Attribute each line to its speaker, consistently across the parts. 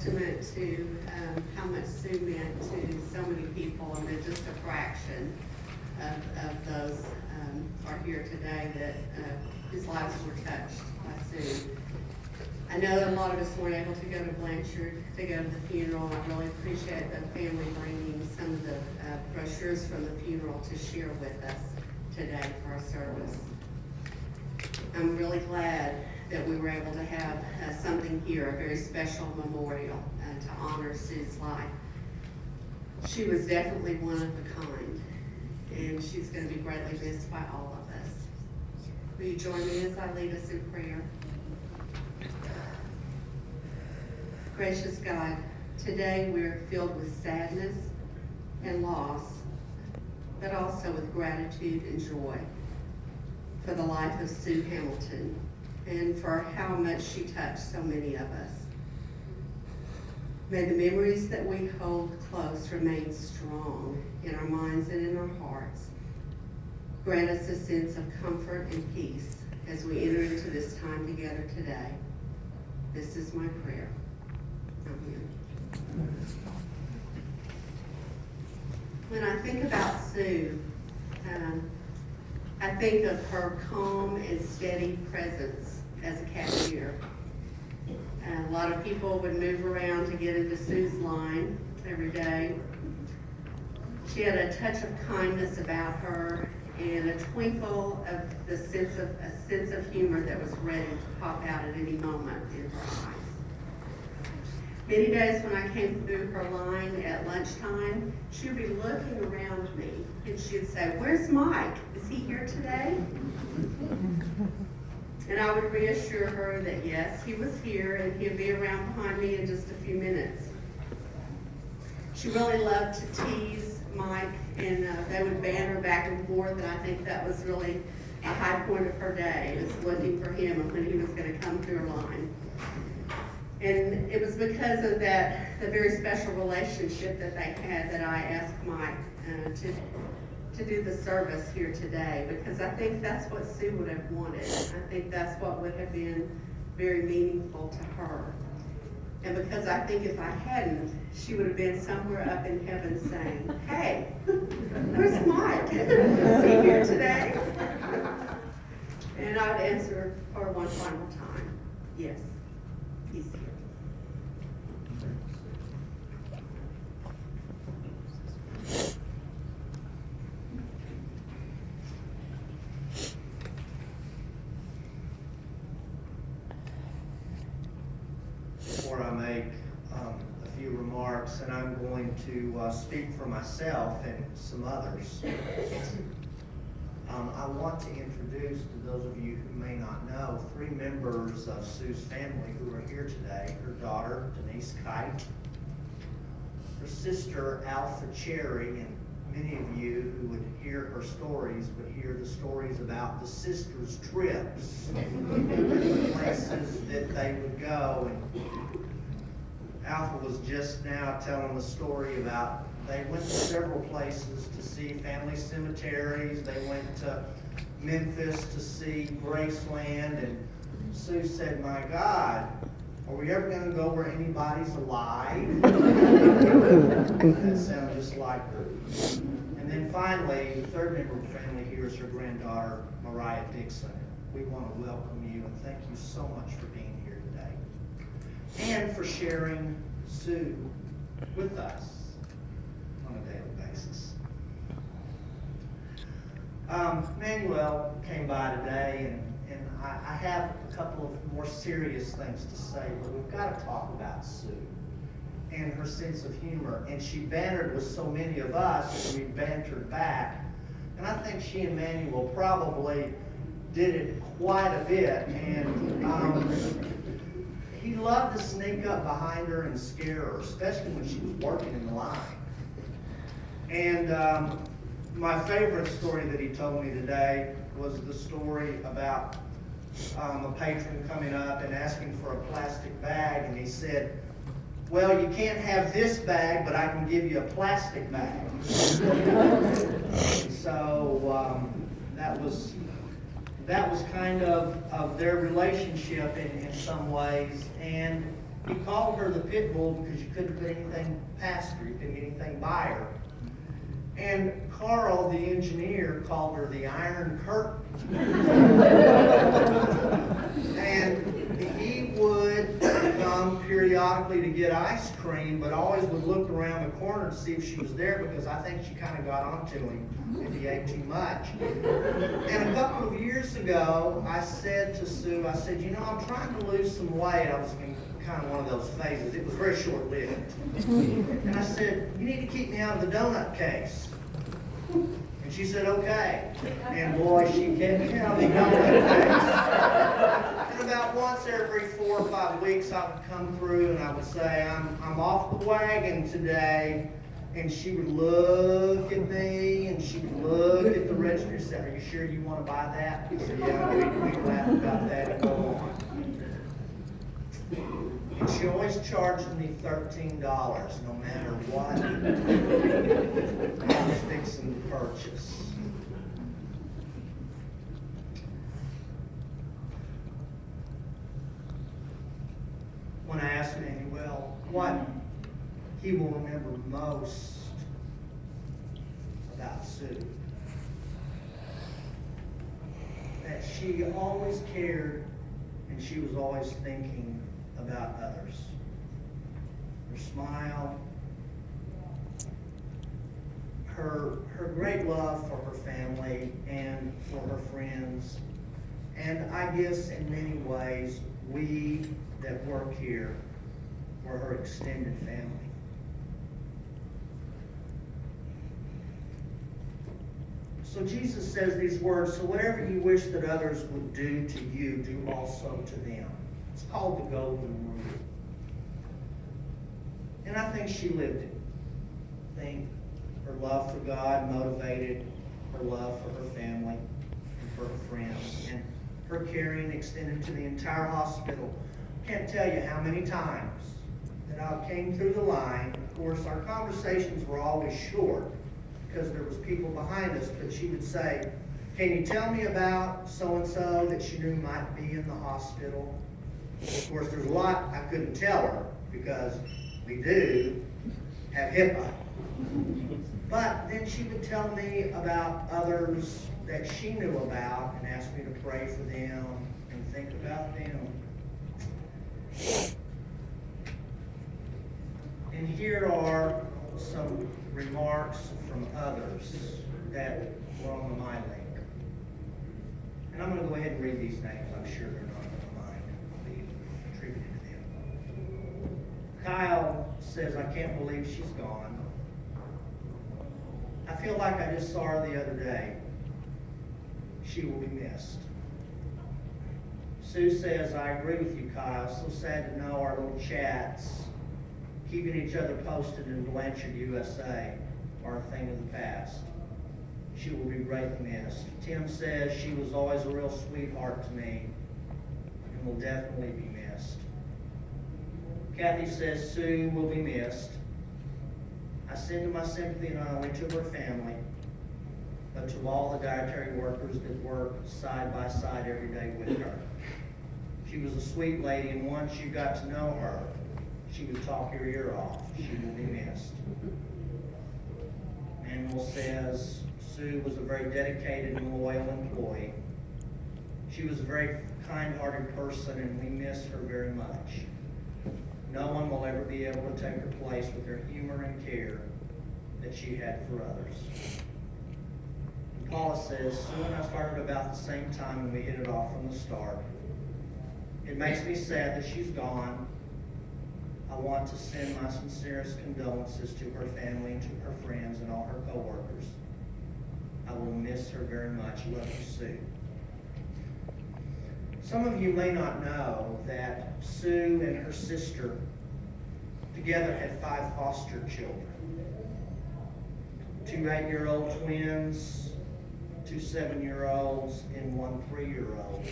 Speaker 1: testament to how much Sue meant to so many people, and that just a fraction of those are here today that whose lives were touched by Sue. I know a lot of us weren't able to go to Blanchard to go to the funeral. I really appreciate the family bringing some of the brochures from the funeral to share with us today for our service. I'm really glad that we were able to have something here, a very special memorial to honor Sue's life. She was definitely one of a kind, and she's going to be greatly missed by all of us. Will you join me as I lead us in prayer? Gracious God, today we're filled with sadness and loss, but also with gratitude and joy for the life of Sue Hamilton and for how much she touched so many of us. May the memories that we hold close remain strong in our minds and in our hearts. Grant us a sense of comfort and peace as we enter into this time together today. This is my prayer. Amen. When I think about Sue, I think of her calm and steady presence as a cashier. A lot of people would move around to get into Sue's line every day. She had a touch of kindness about her and a twinkle of a sense of humor that was ready to pop out at any moment in her eyes. Many days when I came through her line at lunchtime, she would be looking around me and she would say, "Where's Mike? Is he here today?" And I would reassure her that yes, he was here and he'd be around behind me in just a few minutes. She really loved to tease Mike, and they would banter back and forth, and I think that was really a high point of her day, was looking for him and when he was going to come through her line. And it was because of that, the very special relationship that they had, that I asked Mike to do the service here today, because I think that's what Sue would have wanted. I think that's what would have been very meaningful to her. And because I think if I hadn't, she would have been somewhere up in heaven saying, "Hey, where's Mike? Is he here today?" And I'd answer her one final time, "Yes, he's here."
Speaker 2: Before I make a few remarks, and I'm going to speak for myself and some others, I want to introduce to those of you who may not know 3 members of Sue's family who are here today. Her daughter, Denise Kite, her sister, Alpha Cherry, and many of you who would hear her stories would hear the stories about the sisters' trips, the places that they would go. And Alpha was just now telling the story about they went to several places to see family cemeteries. They went to Memphis to see Graceland, and Sue said, "My God, are we ever going to go where anybody's alive?" That sounded just like her. And then finally, the third member of the family here is her granddaughter, Mariah Dixon. We want to welcome you and thank you so much for being here today and for sharing Sue with us on a daily basis. Manuel came by today, and I have a couple of more serious things to say, but we've got to talk about Sue and her sense of humor. And she bantered with so many of us, and we bantered back. And I think she and Manuel probably did it quite a bit. And he loved to sneak up behind her and scare her, especially when she was working in the line. And my favorite story that he told me today was the story about a patron coming up and asking for a plastic bag, and he said, "Well, you can't have this bag, but I can give you a plastic bag." So that was kind of their relationship in some ways. And He called her the pit bull because you couldn't put anything past her. You couldn't get anything by her. And Carl, the engineer, called her the Iron Curtain. And he would come periodically to get ice cream, but always would look around the corner to see if she was there, because I think she kind of got onto him if he ate too much. And a couple of years ago, I said to Sue, I said, you know, I'm trying to lose some weight. I was in kind of one of those phases. It was very short-lived. And I said, you need to keep me out of the donut case. And she said, okay. And boy, she kept me out of the donut case. And about once every 4 or 5 weeks, I would come through and I would say, I'm off the wagon today. And she would look at me, and she would look at the register and say, are you sure you want to buy that? I said, yeah, we can laugh about that and go on. And she always charged me $13, no matter what I was fixing to purchase. When I asked Manuel what he will remember most about Sue, that she always cared and she was always thinking about others. Her smile, her great love for her family and for her friends, and I guess in many ways we that work here were her extended family. So Jesus says these words, so whatever you wish that others would do to you, do also to them. It's called the golden rule. And I think she lived it. I think her love for God motivated her love for her family and for her friends. And her caring extended to the entire hospital. Can't tell you how many times that I came through the line. Of course, our conversations were always short because there was people behind us, but she would say, can you tell me about so-and-so that she knew might be in the hospital? Of course, there's a lot I couldn't tell her because we do have HIPAA. But then she would tell me about others that she knew about and ask me to pray for them and think about them. And here are some remarks from others that were on the My Link. And I'm going to go ahead and read these names. I'm sure they're not going to mind being attributed to them. Kyle says, I can't believe she's gone. I feel like I just saw her the other day. She will be missed. Sue says, I agree with you, Kyle. So sad to know our little chats, keeping each other posted in Blanchard, USA, are a thing of the past. She will be greatly missed. Tim says she was always a real sweetheart to me and will definitely be missed. Kathy says Sue will be missed. I send my sympathy not only to her family, but to all the dietary workers that work side by side every day with her. She was a sweet lady, and once you got to know her, she would talk your ear off. She will be missed. Manuel says Sue was a very dedicated and loyal employee. She was a very kind-hearted person, and we miss her very much. No one will ever be able to take her place with her humor and care that she had for others. And Paula says, Sue and I started about the same time, and we hit it off from the start. It makes me sad that she's gone. I want to send my sincerest condolences to her family, to her friends, and all her co-workers. I will miss her very much. Love you, Sue. Some of you may not know that Sue and her sister together had 5 foster children. 2 8-year-old twins, 2 7-year-olds, and 1 3-year-old.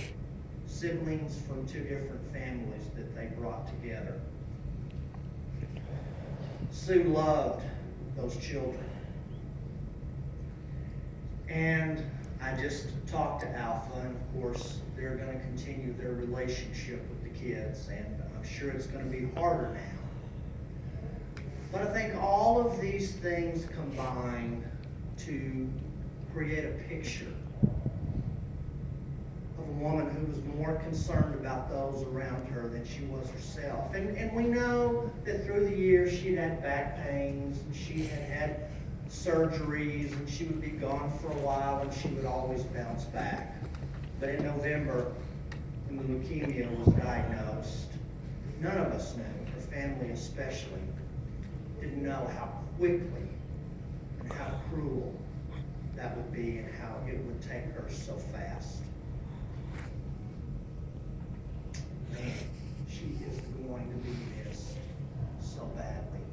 Speaker 2: Siblings from 2 different families that they brought together. Sue loved those children. And I just talked to Alpha, and of course, they're gonna continue their relationship with the kids, and I'm sure it's gonna be harder now. But I think all of these things combine to create a picture of a woman who was more concerned about those around her than she was herself. And we know that through the years she'd had back pains, and she had had surgeries, and she would be gone for a while, and she would always bounce back. But in November, when the leukemia was diagnosed, none of us knew, her family especially, didn't know how quickly and how cruel that would be and how it would take her so fast. Man, she is going to be missed so badly.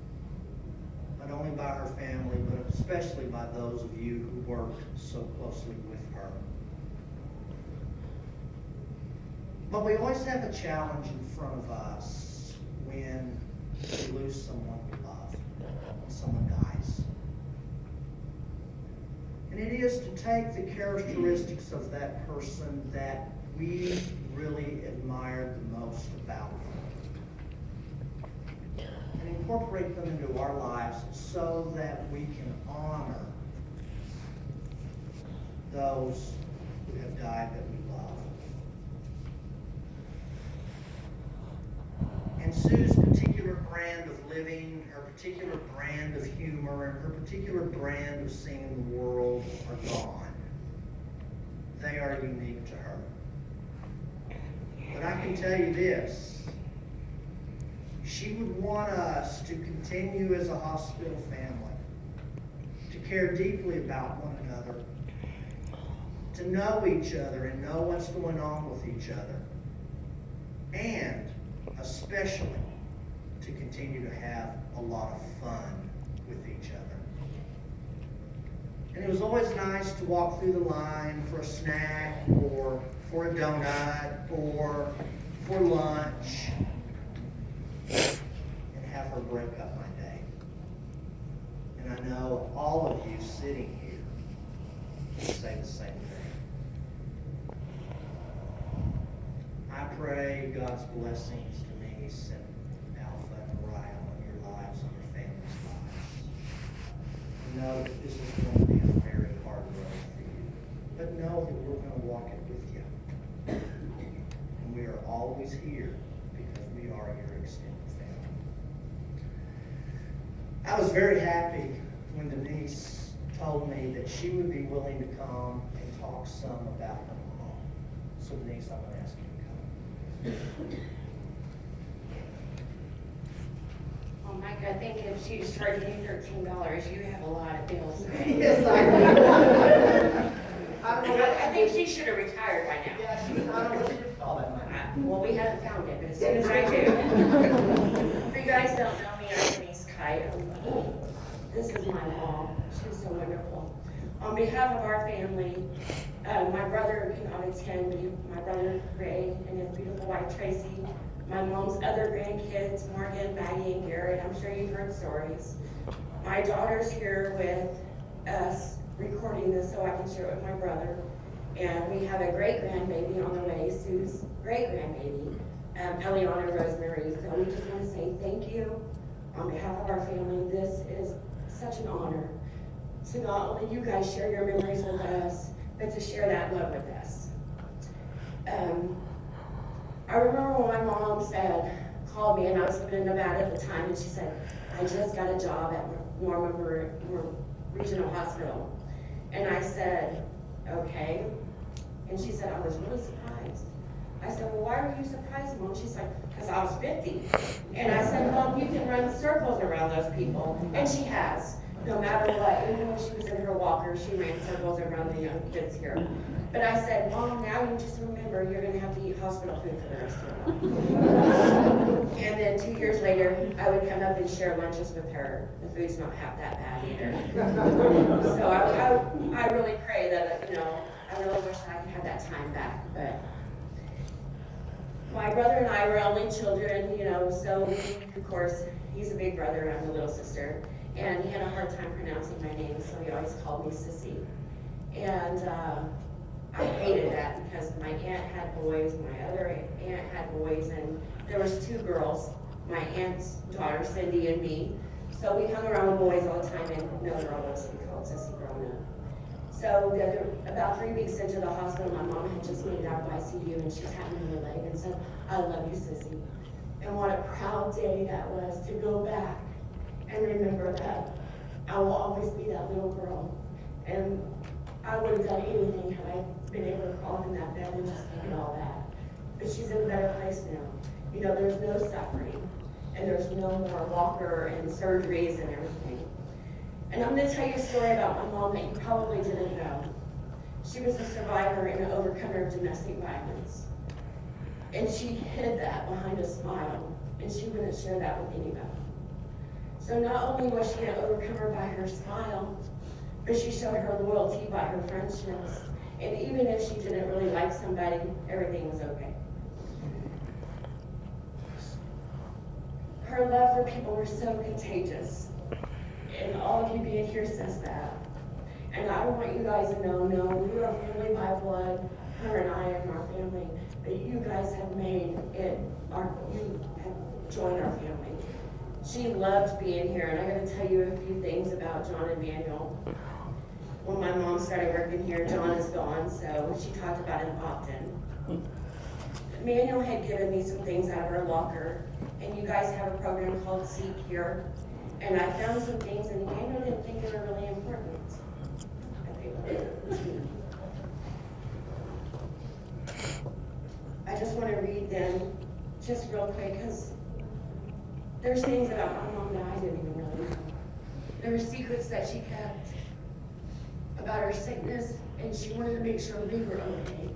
Speaker 2: Not only by her family, but especially by those of you who worked so closely with her. But we always have a challenge in front of us when we lose someone we love, when someone dies. And it is to take the characteristics of that person that we really admired the most about them and incorporate them into our lives so that we can honor those who have died that we love. And Sue's particular brand of living, her particular brand of humor, and her particular brand of seeing the world are gone. They are unique to her. But I can tell you this, she would want us to continue as a hospital family, to care deeply about one another, to know each other and know what's going on with each other, and especially to continue to have a lot of fun with each other. And it was always nice to walk through the line for a snack or for a donut or for lunch and have her break up my day. And I know all of you sitting here say the same thing. I pray God's blessings to Denise and Alpha and Mariah on your lives, on your families' lives. Know that this is going to be a very hard road for you, but know that we're going to walk it with you. And we are always here because we are your extended family. I was very happy when Denise told me that she would be willing to come and talk some about her mom. So Denise, I'm going to ask you to come.
Speaker 3: Oh, Mike, I think if she's charging you $13, you have a lot of bills.
Speaker 2: Yes, I do.
Speaker 3: I think she should have retired by now.
Speaker 2: Yeah, I don't know what you call that money.
Speaker 3: Well, we haven't found it, but as soon as I do. If you guys don't know me, I'm Denise Kite. This is my mom. She's so wonderful. On behalf of our family, my brother cannot attend, but my brother Ray and his beautiful wife Tracy, my mom's other grandkids, Morgan, Maggie, and Garrett. I'm sure you've heard stories. My daughter's here with us recording this so I can share it with my brother. And we have a great-grandbaby on the way, Sue's great-grandbaby, Eliana Rosemary. So we just want to say thank you on behalf of our family. This is such an honor to not only you guys share your memories with us, but to share that love with us. I remember when my mom called me, and I was living in Nevada at the time, and she said, I just got a job at Norman Regional Hospital. And I said, okay. And she said, I was really surprised. I said, well, why were you surprised, Mom? She's like, because I was 50. And I said, Mom, you can run circles around those people. And she has. No matter what, even when she was in her walker, she ran circles around the young kids here. But I said, Mom, now you just remember you're going to have to eat hospital food for the rest of your life. And then 2 years later, I would come up and share lunches with her. The food's not half that bad either. So I really pray that, I really wish I could have that time back. But my brother and I were only children, so of course, he's a big brother and I'm the little sister. And he had a hard time pronouncing my name, so he always called me Sissy. And, I hated that because my aunt had boys, my other aunt had boys, and there was 2 girls, my aunt's daughter Cindy and me. So we hung around with boys all the time, and no girl was to be called Sissy growing up. So about 3 weeks into the hospital, my mom had just made it out of ICU, and she tapped me on the leg and said, "I love you, Sissy." And what a proud day that was to go back and remember that I will always be that little girl. And I would have done anything had I been able to crawl in that bed and just taken all that. But she's in a better place now. You know, there's no suffering, and there's no more walker and surgeries and everything. And I'm gonna tell you a story about my mom that you probably didn't know. She was a survivor and an overcomer of domestic violence. And she hid that behind a smile, and she wouldn't share that with anybody. So not only was she an overcomer by her smile, but she showed her loyalty by her friendships. And even if she didn't really like somebody, everything was okay. Her love for people was so contagious. And all of you being here says that. And I want you guys to know, no, we are family by blood, her and I and our family, that you guys have made it, you have joined our family. She loved being here, and I gotta tell you a few things about John and Manuel. When my mom started working here, John is gone, so she talked about him often. Manuel had given me some things out of her locker, and you guys have a program called Seek here, and I found some things, and Manuel didn't think they were really important. But they were. I just want to read them just real quick, because there's things about my mom that I didn't even really know. There were secrets that she kept about her sickness, and she wanted to make sure we were okay.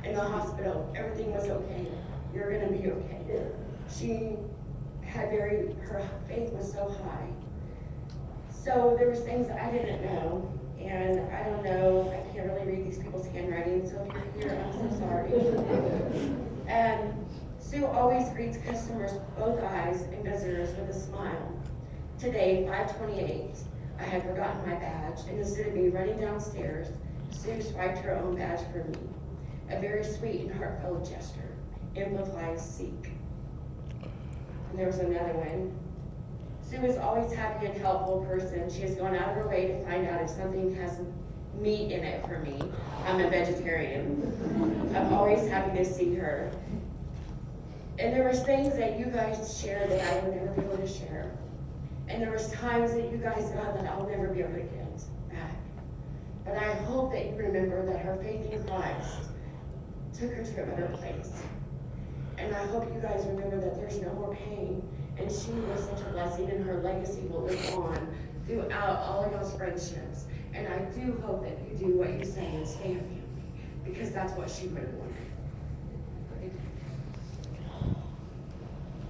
Speaker 3: In the hospital, everything was okay. You're gonna be okay. She had her faith was so high. So there was things that I didn't know, and I don't know, I can't really read these people's handwriting, so if you're here, I'm so sorry. And Sue always greets customers, both eyes, and visitors with a smile. Today, 5:28, I had forgotten my badge, and instead of me running downstairs, Sue swiped her own badge for me. A very sweet and heartfelt gesture. Amplifies Seek. And there was another one. Sue is always happy and helpful person. She has gone out of her way to find out if something has meat in it for me. I'm a vegetarian. I'm always happy to see her. And there was things that you guys shared that I would never be able to share. And there was times that you guys got that I'll never be able to get back. But I hope that you remember that her faith in Christ took her to a better place. And I hope you guys remember that there's no more pain. And she was such a blessing, and her legacy will live on throughout all of those friendships. And I do hope that you do what you say and stay a family, because that's what she would have wanted.